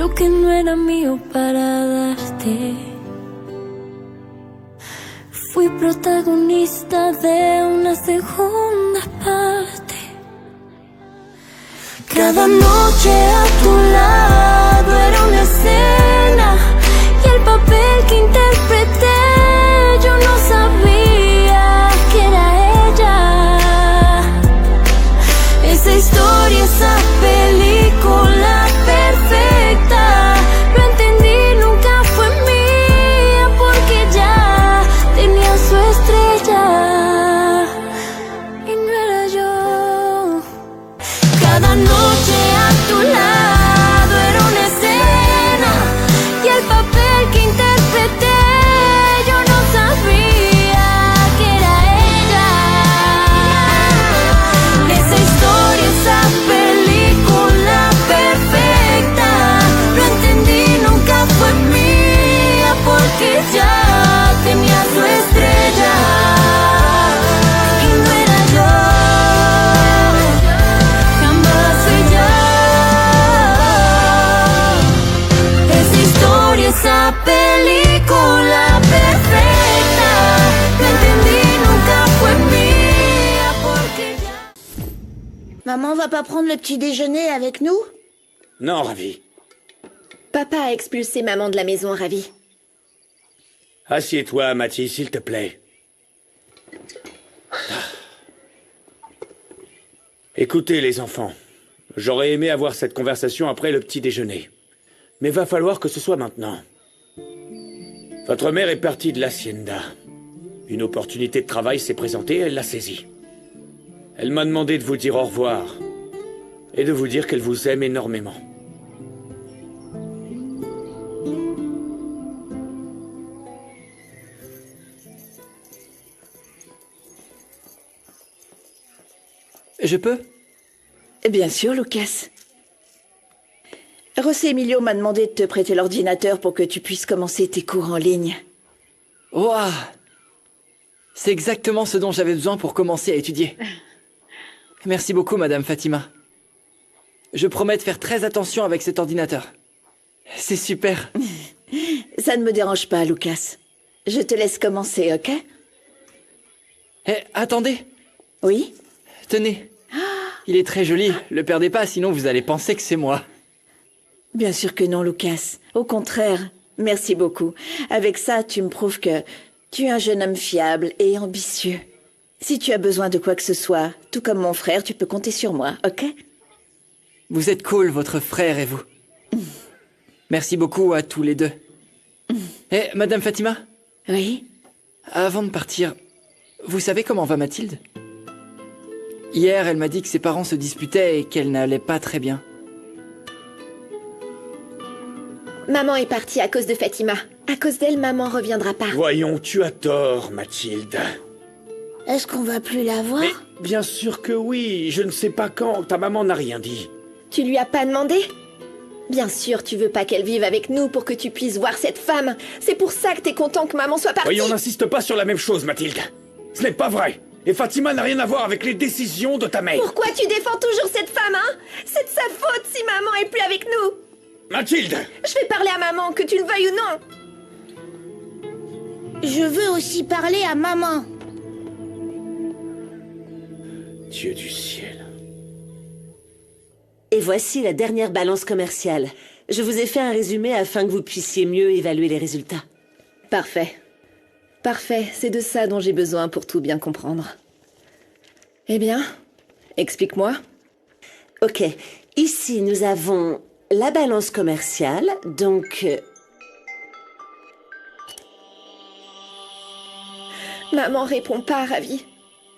lo que no era mío para darte. Fui protagonista de una segunda parte. Cada noche a tu lado era una escena y el papel que interpreté yo no sabía que era ella. Esa historia, esa película perfecta, lo entendí, nunca fue mía porque ya tenía su estrella y no era yo. Cada noche a tu lado era una escena y el papel que interpreté yo no sabía que era ella. Esa historia, esa película perfecta, lo entendí, nunca fue mía porque ya tenía su estrella y no era yo. Jamás fui yo. Esa historia, esa película perfecta, lo entendí, nunca fue mía porque ya. Maman va pas prendre le petit déjeuner avec nous? Non, Ravi. Papa a expulsé maman de la maison, Ravi. Assieds-toi, Mathis, s'il te plaît. Écoutez, les enfants. J'aurais aimé avoir cette conversation après le petit déjeuner. Mais va falloir que ce soit maintenant. Votre mère est partie de l'hacienda. Une opportunité de travail s'est présentée, elle l'a saisie. Elle m'a demandé de vous dire au revoir. Et de vous dire qu'elle vous aime énormément. Je peux? Bien sûr, Lucas. José Emilio m'a demandé de te prêter l'ordinateur pour que tu puisses commencer tes cours en ligne. Ouah! C'est exactement ce dont j'avais besoin pour commencer à étudier. Merci beaucoup, Madame Fatima. Je promets de faire très attention avec cet ordinateur. C'est super. Ça ne me dérange pas, Lucas. Je te laisse commencer, ok? Eh, attendez! Oui? Tenez. Il est très joli. Le perdez pas, sinon vous allez penser que c'est moi. Bien sûr que non, Lucas. Au contraire, merci beaucoup. Avec ça, tu me prouves que tu es un jeune homme fiable et ambitieux. Si tu as besoin de quoi que ce soit, tout comme mon frère, tu peux compter sur moi, ok? Vous êtes cool, votre frère et vous. Merci beaucoup à tous les deux. Eh, Madame Fatima? Oui? Avant de partir, vous savez comment va Mathilde? Hier, elle m'a dit que ses parents se disputaient et qu'elle n'allait pas très bien. Maman est partie à cause de Fatima. À cause d'elle, maman reviendra pas. Voyons, tu as tort, Mathilde. Est-ce qu'on va plus la voir? Mais bien sûr que oui. Je ne sais pas quand. Ta maman n'a rien dit. Tu lui as pas demandé? Bien sûr, tu veux pas qu'elle vive avec nous pour que tu puisses voir cette femme. C'est pour ça que t'es content que maman soit partie. Voyons, n'insiste pas sur la même chose, Mathilde. Ce n'est pas vrai. Et Fatima n'a rien à voir avec les décisions de ta mère. Pourquoi tu défends toujours cette femme, hein? C'est de sa faute si maman est plus avec nous. Mathilde! Je vais parler à maman, que tu le veuilles ou non. Je veux aussi parler à maman. Dieu du ciel. Et voici la dernière balance commerciale. Je vous ai fait un résumé afin que vous puissiez mieux évaluer les résultats. Parfait. Parfait, c'est de ça dont j'ai besoin pour tout bien comprendre. Eh bien, explique-moi. Ok, ici nous avons la balance commerciale, donc... Maman répond pas, Ravi.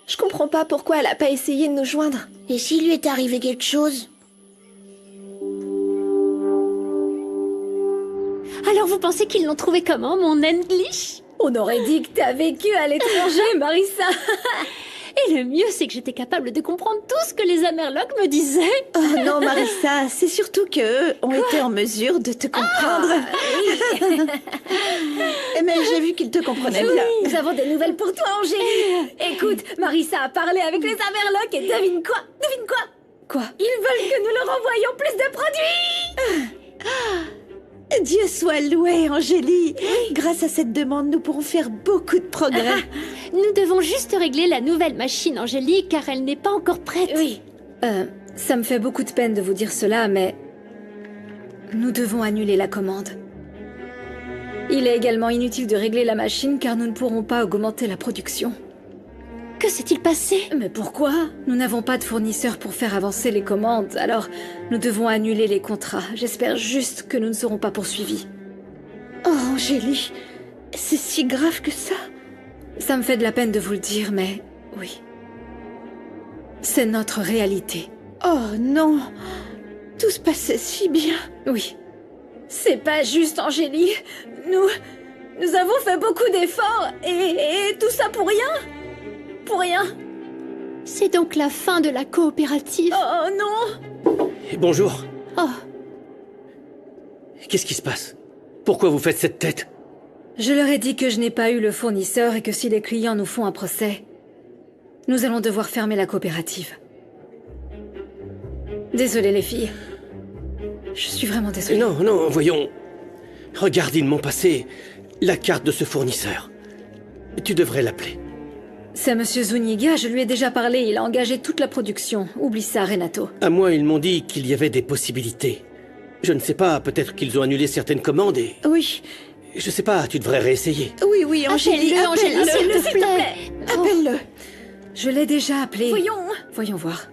Je comprends pas pourquoi elle a pas essayé de nous joindre. Et s'il lui est arrivé quelque chose? Alors vous pensez qu'ils l'ont trouvé comment, mon English? On aurait dit que t'as vécu à l'étranger, Marissa. Et le mieux, c'est que j'étais capable de comprendre tout ce que les Amerlocs me disaient. Oh non, Marissa, c'est surtout qu'eux ont été en mesure de te comprendre. Mais j'ai vu qu'ils te comprenaient bien. Nous avons des nouvelles pour toi, Angélie. Écoute, Marissa a parlé avec les Amerlocs et devine quoi? Devine quoi? Quoi? Ils veulent que nous leur envoyions plus de produits. Dieu soit loué, Angélie. Grâce à cette demande, nous pourrons faire beaucoup de progrès. Nous devons juste régler la nouvelle machine, Angélique, car elle n'est pas encore prête. Oui. Ça me fait beaucoup de peine de vous dire cela, mais... nous devons annuler la commande. Il est également inutile de régler la machine car nous ne pourrons pas augmenter la production. Que s'est-il passé? Mais pourquoi? Nous n'avons pas de fournisseurs pour faire avancer les commandes, alors nous devons annuler les contrats. J'espère juste que nous ne serons pas poursuivis. Oh, Angélie, c'est si grave que ça? Ça me fait de la peine de vous le dire, mais oui. C'est notre réalité. Oh non, tout se passait si bien. Oui. C'est pas juste, Angélie. Nous avons fait beaucoup d'efforts et tout ça pour rien? Pour rien? C'est donc la fin de la coopérative. Oh non! Bonjour. Oh, Qu'est-ce qui se passe? Pourquoi vous faites cette tête? Je leur ai dit que je n'ai pas eu le fournisseur et que si les clients nous font un procès, nous allons devoir fermer la coopérative. Désolée les filles. Je suis vraiment désolée. Non, non, voyons. Regarde, ils m'ont passé la carte de ce fournisseur. Tu devrais l'appeler. C'est Monsieur Zuniga, je lui ai déjà parlé, il a engagé toute la production. Oublie ça, Renato. À moi, ils m'ont dit qu'il y avait des possibilités. Je ne sais pas, peut-être qu'ils ont annulé certaines commandes et... Oui, Je sais pas, tu devrais réessayer. oui, Angélie, appelle-le, Angélie, appelle-le. s'il te plaît. Appelle-le. Je l'ai déjà appelé. Voyons. Voyons voir.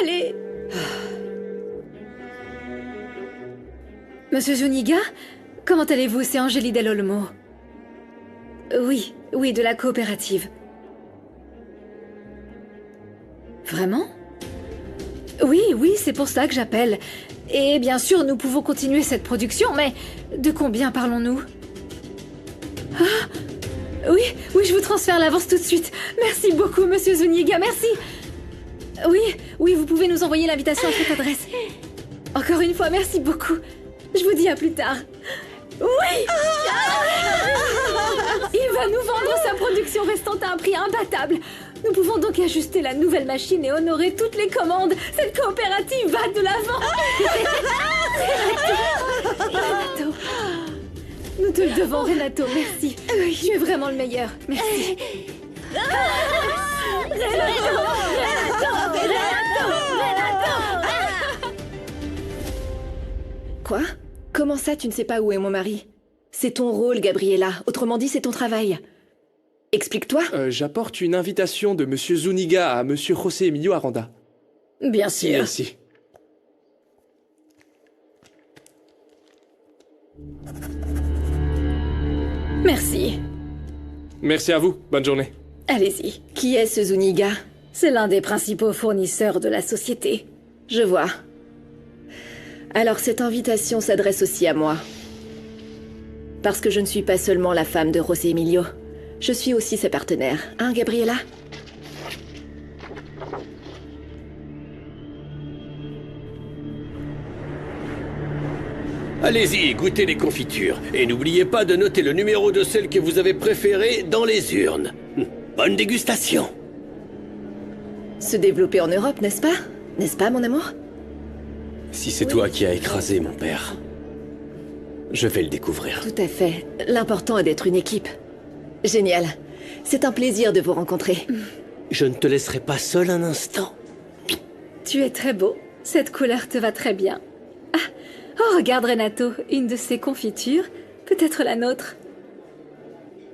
Allez. Monsieur Zuniga, comment allez-vous? C'est Angélie Del Olmo. Oui, de la coopérative. Vraiment? Oui, c'est pour ça que j'appelle. Et bien sûr, nous pouvons continuer cette production, mais de combien parlons-nous? Ah, oui, je vous transfère l'avance tout de suite. Merci beaucoup, Monsieur Zuniga, merci. Oui, vous pouvez nous envoyer l'invitation à cette adresse. Encore une fois, merci beaucoup. Je vous dis à plus tard. Oui! Il va nous vendre sa production restante à un prix imbattable. Nous pouvons donc ajuster la nouvelle machine et honorer toutes les commandes. Cette coopérative va de l'avant. Renato. Nous te le devons, Renato. Merci. Tu es vraiment le meilleur. Merci. Quoi? Comment ça, tu ne sais pas où est mon mari? C'est ton rôle, Gabriella. Autrement dit, c'est ton travail. Explique-toi. J'apporte une invitation de Monsieur Zuniga à Monsieur José Emilio Aranda. Bien sûr. Merci. Merci. Merci à vous. Bonne journée. Allez-y. Qui est ce Zuniga? C'est l'un des principaux fournisseurs de la société. Je vois. Alors cette invitation s'adresse aussi à moi. Parce que je ne suis pas seulement la femme de José Emilio. Je suis aussi sa partenaire. Hein, Gabriella? Allez-y, goûtez les confitures. Et n'oubliez pas de noter le numéro de celle que vous avez préférée dans les urnes. Bonne dégustation. Se développer en Europe, n'est-ce pas? N'est-ce pas, mon amour? Si c'est toi qui as écrasé mon père, je vais le découvrir. Tout à fait. L'important est d'être une équipe. Génial. C'est un plaisir de vous rencontrer. Je ne te laisserai pas seul un instant. Tu es très beau. Cette couleur te va très bien. Ah, oh, regarde Renato, une de ces confitures, peut-être la nôtre.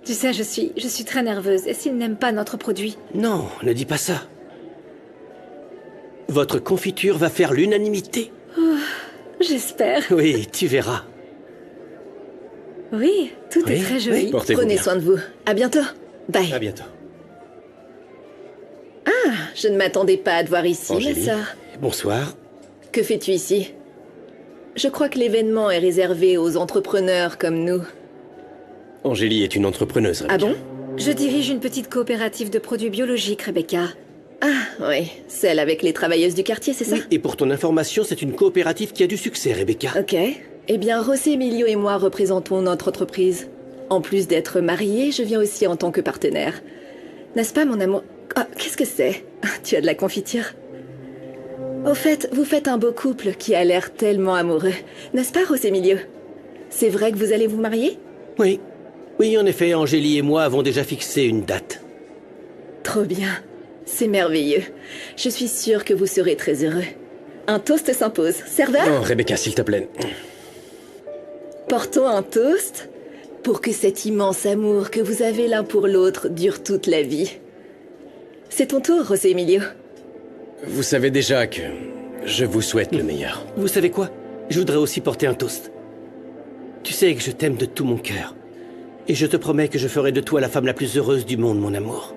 Tu sais, je suis très nerveuse. Et s'il n'aime pas notre produit? Non, ne dis pas ça. Votre confiture va faire l'unanimité. J'espère. Oui, tu verras. Oui, tout est très joli. Portez-vous Prenez bien. soin de vous. À bientôt. Bye. À bientôt. Je ne m'attendais pas à te voir ici, ma Angélie. sœur. Bonsoir. Que fais-tu ici? Je crois que l'événement est réservé aux entrepreneurs comme nous. Angélie est une entrepreneuse. Ah Rebecca. bon? Je dirige une petite coopérative de produits biologiques, Rebecca. Ah, oui. Celle avec les travailleuses du quartier, c'est ça? Oui, et pour ton information, c'est une coopérative qui a du succès, Rebecca. Ok. Eh bien, José Emilio et moi représentons notre entreprise. En plus d'être mariés, je viens aussi en tant que partenaire. N'est-ce pas, mon amour? Ah, qu'est-ce que c'est? Tu as de la confiture. Au fait, vous faites un beau couple qui a l'air tellement amoureux. N'est-ce pas, José Emilio? C'est vrai que vous allez vous marier? Oui. Oui, en effet, Angélie et moi avons déjà fixé une date. Trop bien. C'est merveilleux. Je suis sûre que vous serez très heureux. Un toast s'impose. Serveur? Non, Rebecca, s'il te plaît. Portons un toast pour que cet immense amour que vous avez l'un pour l'autre dure toute la vie. C'est ton tour, José Emilio. Vous savez déjà que je vous souhaite le meilleur. Vous savez quoi? Je voudrais aussi porter un toast. Tu sais que je t'aime de tout mon cœur. Et je te promets que je ferai de toi la femme la plus heureuse du monde, mon amour.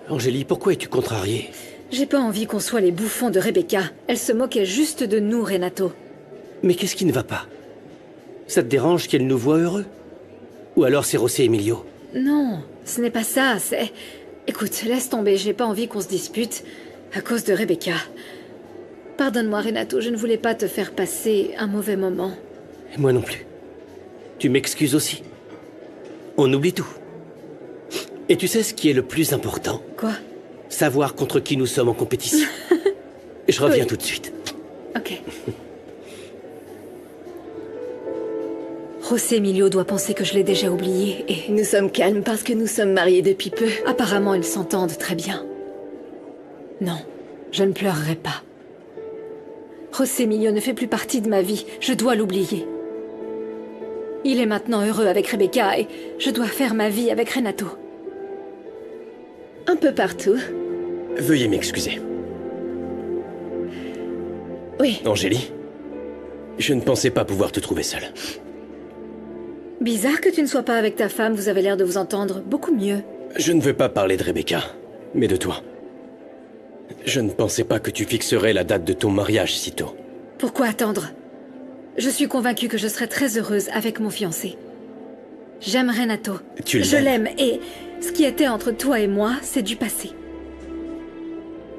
Angélie, pourquoi es-tu contrariée? J'ai pas envie qu'on soit les bouffons de Rebecca. Elle se moquait juste de nous, Renato. Mais qu'est-ce qui ne va pas? Ça te dérange qu'elle nous voie heureux? Ou alors c'est José Emilio? Non, ce n'est pas ça, c'est... Écoute, laisse tomber, j'ai pas envie qu'on se dispute à cause de Rebecca. Pardonne-moi, Renato, je ne voulais pas te faire passer un mauvais moment. Et moi non plus. Tu m'excuses aussi. On oublie tout. Et tu sais ce qui est le plus important? Quoi? Savoir contre qui nous sommes en compétition. Je reviens Oui. tout de suite. Ok. José Emilio doit penser que je l'ai déjà oublié et... Nous sommes calmes parce que nous sommes mariés depuis peu. Apparemment, ils s'entendent très bien. Non, je ne pleurerai pas. José Emilio ne fait plus partie de ma vie. Je dois l'oublier. Il est maintenant heureux avec Rebecca et je dois faire ma vie avec Renato. Un peu partout. Veuillez m'excuser. Oui. Angélie, je ne pensais pas pouvoir te trouver seule. Bizarre que tu ne sois pas avec ta femme, vous avez l'air de vous entendre beaucoup mieux. Je ne veux pas parler de Rebecca, mais de toi. Je ne pensais pas que tu fixerais la date de ton mariage si tôt. Pourquoi attendre? Je suis convaincue que je serai très heureuse avec mon fiancé. J'aime Renato. Tu l'aimes? Je l'aime et ce qui était entre toi et moi, c'est du passé.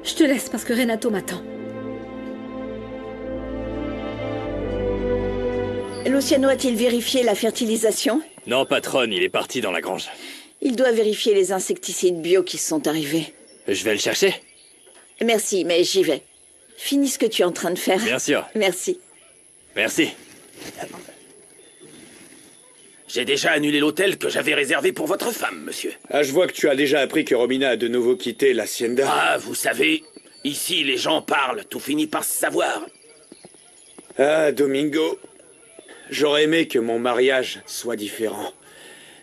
Je te laisse parce que Renato m'attend. Luciano a-t-il vérifié la fertilisation? Non, patronne, il est parti dans la grange. Il doit vérifier les insecticides bio qui sont arrivés. Je vais le chercher. Merci, mais j'y vais. Finis ce que tu es en train de faire. Bien sûr. Merci. Merci. J'ai déjà annulé l'hôtel que j'avais réservé pour votre femme, monsieur. Ah, je vois que tu as déjà appris que Romina a de nouveau quitté l'Hacienda. Ah, vous savez, ici les gens parlent, tout finit par se savoir. Ah, Domingo. J'aurais aimé que mon mariage soit différent.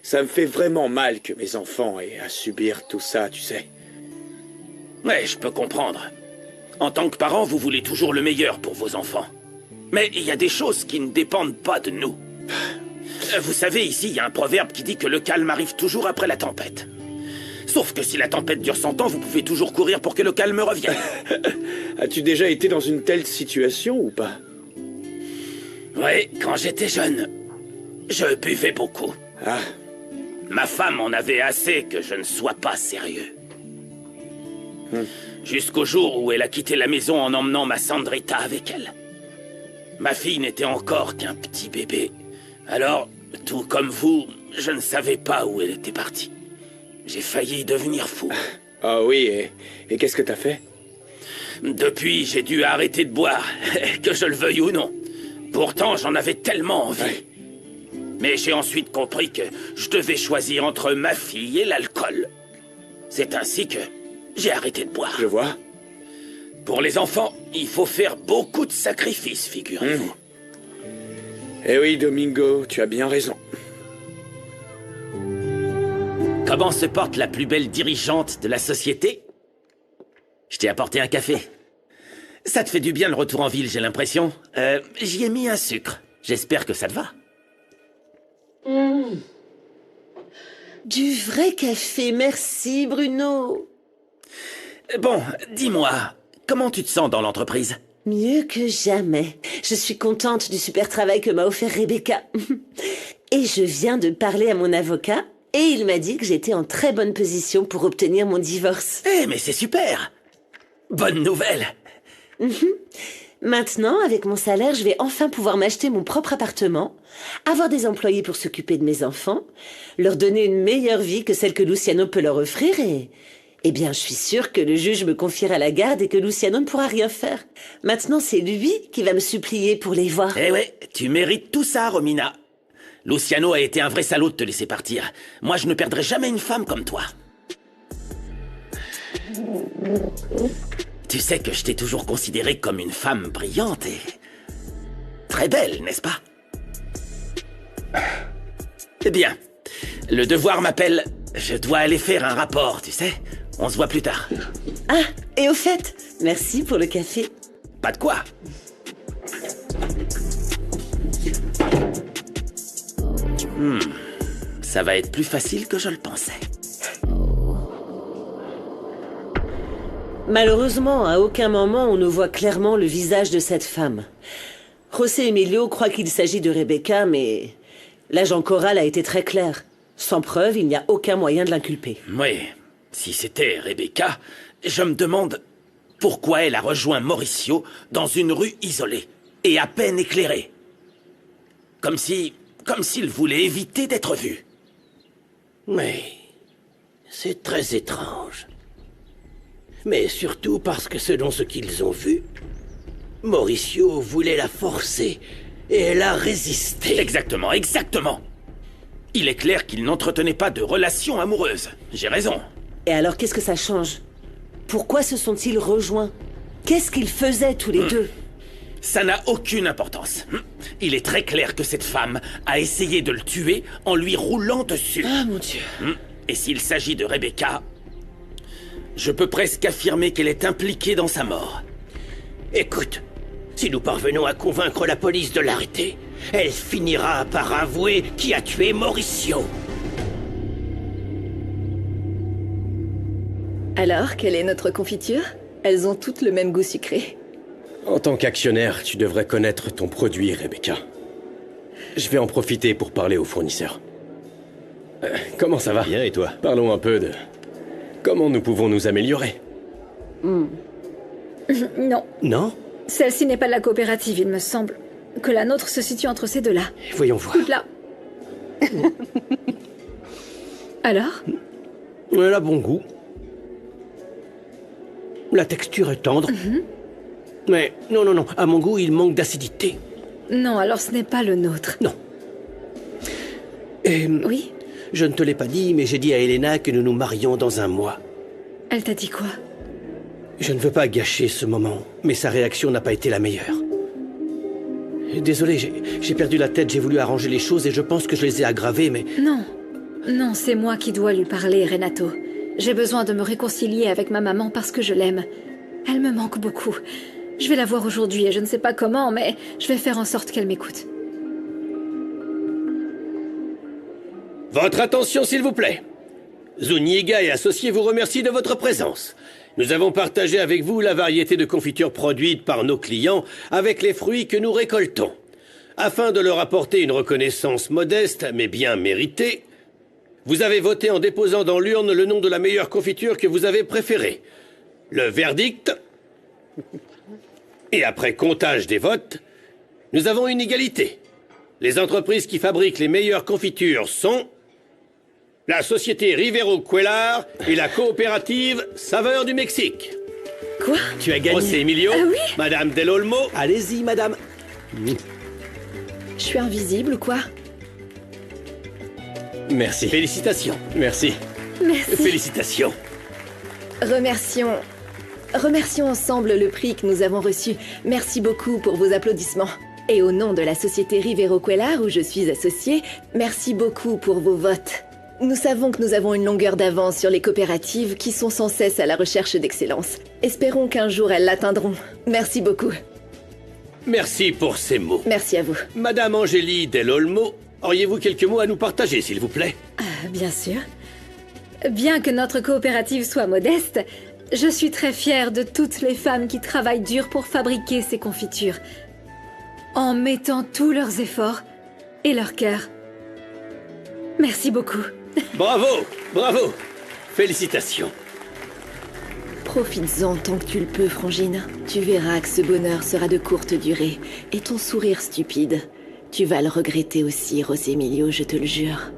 Ça me fait vraiment mal que mes enfants aient à subir tout ça, tu sais. Ouais, je peux comprendre. En tant que parent, vous voulez toujours le meilleur pour vos enfants. Mais il y a des choses qui ne dépendent pas de nous. Vous savez, ici, il y a un proverbe qui dit que le calme arrive toujours après la tempête. Sauf que si la tempête dure 100 ans, vous pouvez toujours courir pour que le calme revienne. As-tu déjà été dans une telle situation ou pas? Oui, quand j'étais jeune, je buvais beaucoup. Ah. Ma femme en avait assez que je ne sois pas sérieux. Jusqu'au jour où elle a quitté la maison en emmenant ma Sandrita avec elle. Ma fille n'était encore qu'un petit bébé. Alors, tout comme vous, je ne savais pas où elle était partie. J'ai failli devenir fou. Ah oui, et qu'est-ce que t'as fait? Depuis, j'ai dû arrêter de boire, que je le veuille ou non. Pourtant, j'en avais tellement envie. Ouais. Mais j'ai ensuite compris que je devais choisir entre ma fille et l'alcool. C'est ainsi que j'ai arrêté de boire. Je vois. Pour les enfants, il faut faire beaucoup de sacrifices, figurez-vous. Eh oui, Domingo, tu as bien raison. Comment se porte la plus belle dirigeante de la société? Je t'ai apporté un café. Ça te fait du bien le retour en ville, j'ai l'impression. J'y ai mis un sucre. J'espère que ça te va. Du vrai café, merci Bruno. Bon, dis-moi, comment tu te sens dans l'entreprise? Mieux que jamais. Je suis contente du super travail que m'a offert Rebecca. Et je viens de parler à mon avocat, et il m'a dit que j'étais en très bonne position pour obtenir mon divorce. Eh, mais c'est super! Bonne nouvelle! Maintenant, avec mon salaire, je vais enfin pouvoir m'acheter mon propre appartement, avoir des employés pour s'occuper de mes enfants, leur donner une meilleure vie que celle que Luciano peut leur offrir et... Eh bien, je suis sûre que le juge me confiera la garde et que Luciano ne pourra rien faire. Maintenant, c'est lui qui va me supplier pour les voir. Eh ouais, tu mérites tout ça, Romina. Luciano a été un vrai salaud de te laisser partir. Moi, je ne perdrai jamais une femme comme toi. Tu sais que je t'ai toujours considérée comme une femme brillante et... très belle, n'est-ce pas? Eh bien, le devoir m'appelle. Je dois aller faire un rapport, tu sais. On se voit plus tard. Ah, et au fait, merci pour le café. Pas de quoi. Ça va être plus facile que je le pensais. Malheureusement, à aucun moment on ne voit clairement le visage de cette femme. José Emilio croit qu'il s'agit de Rebecca, mais l'agent Corral a été très clair. Sans preuve, il n'y a aucun moyen de l'inculper. Oui, si c'était Rebecca, je me demande pourquoi elle a rejoint Mauricio dans une rue isolée et à peine éclairée. Comme s'il voulait éviter d'être vu. Mais c'est très étrange. Mais surtout parce que selon ce qu'ils ont vu, Mauricio voulait la forcer et elle a résisté. Exactement, exactement. Il est clair qu'ils n'entretenaient pas de relation amoureuse. J'ai raison. Et alors, qu'est-ce que ça change? Pourquoi se sont-ils rejoints? Qu'est-ce qu'ils faisaient tous les deux? Ça n'a aucune importance. Il est très clair que cette femme a essayé de le tuer en lui roulant dessus. Ah, mon Dieu. Et s'il s'agit de Rebecca, je peux presque affirmer qu'elle est impliquée dans sa mort. Écoute, si nous parvenons à convaincre la police de l'arrêter, elle finira par avouer qui a tué Mauricio. Alors, quelle est notre confiture? Elles ont toutes le même goût sucré. En tant qu'actionnaire, tu devrais connaître ton produit, Rebecca. Je vais en profiter pour parler aux fournisseurs. Comment ça va? Bien, et toi? Parlons un peu de... comment nous pouvons nous améliorer? Non. Non? Celle-ci n'est pas de la coopérative, il me semble. Que la nôtre se situe entre ces deux-là. Voyons voir. Toutes là. Alors? Elle a bon goût. La texture est tendre. Mais non, à mon goût, il manque d'acidité. Non, alors ce n'est pas le nôtre. Non. Et... Oui? Je ne te l'ai pas dit, mais j'ai dit à Elena que nous nous marions dans un mois. Elle t'a dit quoi? Je ne veux pas gâcher ce moment, mais sa réaction n'a pas été la meilleure. Désolé, j'ai perdu la tête, j'ai voulu arranger les choses et je pense que je les ai aggravées, mais... Non, c'est moi qui dois lui parler, Renato. J'ai besoin de me réconcilier avec ma maman parce que je l'aime. Elle me manque beaucoup. Je vais la voir aujourd'hui et je ne sais pas comment, mais je vais faire en sorte qu'elle m'écoute. Votre attention, s'il vous plaît. Zuniga et associés vous remercient de votre présence. Nous avons partagé avec vous la variété de confitures produites par nos clients avec les fruits que nous récoltons. Afin de leur apporter une reconnaissance modeste, mais bien méritée, vous avez voté en déposant dans l'urne le nom de la meilleure confiture que vous avez préférée. Le verdict... Et après comptage des votes, nous avons une égalité. Les entreprises qui fabriquent les meilleures confitures sont... la société Rivero Cuellar et la coopérative Saveur du Mexique. Quoi? Tu as gagné. José Emilio, Ah oui? Madame Del Olmo. Allez-y, madame. Je suis invisible ou quoi? Merci. Félicitations. Merci. Merci. Félicitations. Remercions ensemble le prix que nous avons reçu. Merci beaucoup pour vos applaudissements. Et au nom de la société Rivero Cuellar, où je suis associée, merci beaucoup pour vos votes. Nous savons que nous avons une longueur d'avance sur les coopératives qui sont sans cesse à la recherche d'excellence. Espérons qu'un jour elles l'atteindront. Merci beaucoup. Merci pour ces mots. Merci à vous. Madame Angélie Del Olmo, auriez-vous quelques mots à nous partager, s'il vous plaît? Bien sûr. Bien que notre coopérative soit modeste, je suis très fière de toutes les femmes qui travaillent dur pour fabriquer ces confitures, en mettant tous leurs efforts et leur cœur. Merci beaucoup. Bravo, bravo. Félicitations. Profites-en tant que tu le peux, Frangine. Tu verras que ce bonheur sera de courte durée. Et ton sourire stupide, tu vas le regretter aussi, Rosemilio, je te le jure.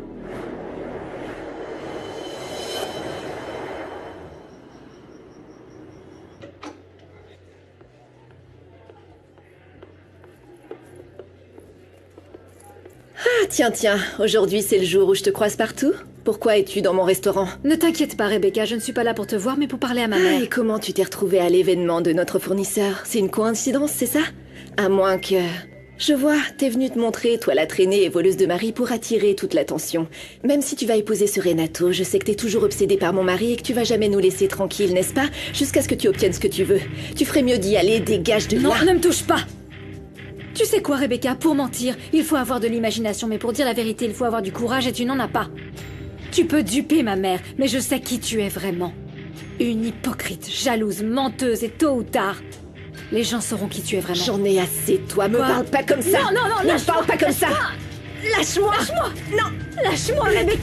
Ah, tiens, aujourd'hui c'est le jour où je te croise partout. Pourquoi es-tu dans mon restaurant? Ne t'inquiète pas, Rebecca, je ne suis pas là pour te voir, mais pour parler à ma mère. Et comment tu t'es retrouvée à l'événement de notre fournisseur? C'est une coïncidence, c'est ça? À moins que... Je vois, t'es venue te montrer, toi la traînée et voleuse de mari, pour attirer toute l'attention. Même si tu vas épouser ce Renato, je sais que t'es toujours obsédée par mon mari et que tu vas jamais nous laisser tranquilles, n'est-ce pas? Jusqu'à ce que tu obtiennes ce que tu veux. Tu ferais mieux d'y aller, dégage de là. Non, ne me touche pas! Tu sais quoi, Rebecca, pour mentir, il faut avoir de l'imagination, mais pour dire la vérité, il faut avoir du courage et tu n'en as pas. Tu peux duper ma mère, mais je sais qui tu es vraiment. Une hypocrite, jalouse, menteuse et tôt ou tard, les gens sauront qui tu es vraiment. J'en ai assez, toi, me parle pas comme ça. Non, Ne parle pas comme ça. Lâche-moi. Lâche-moi. Non. Lâche-moi, Rebecca.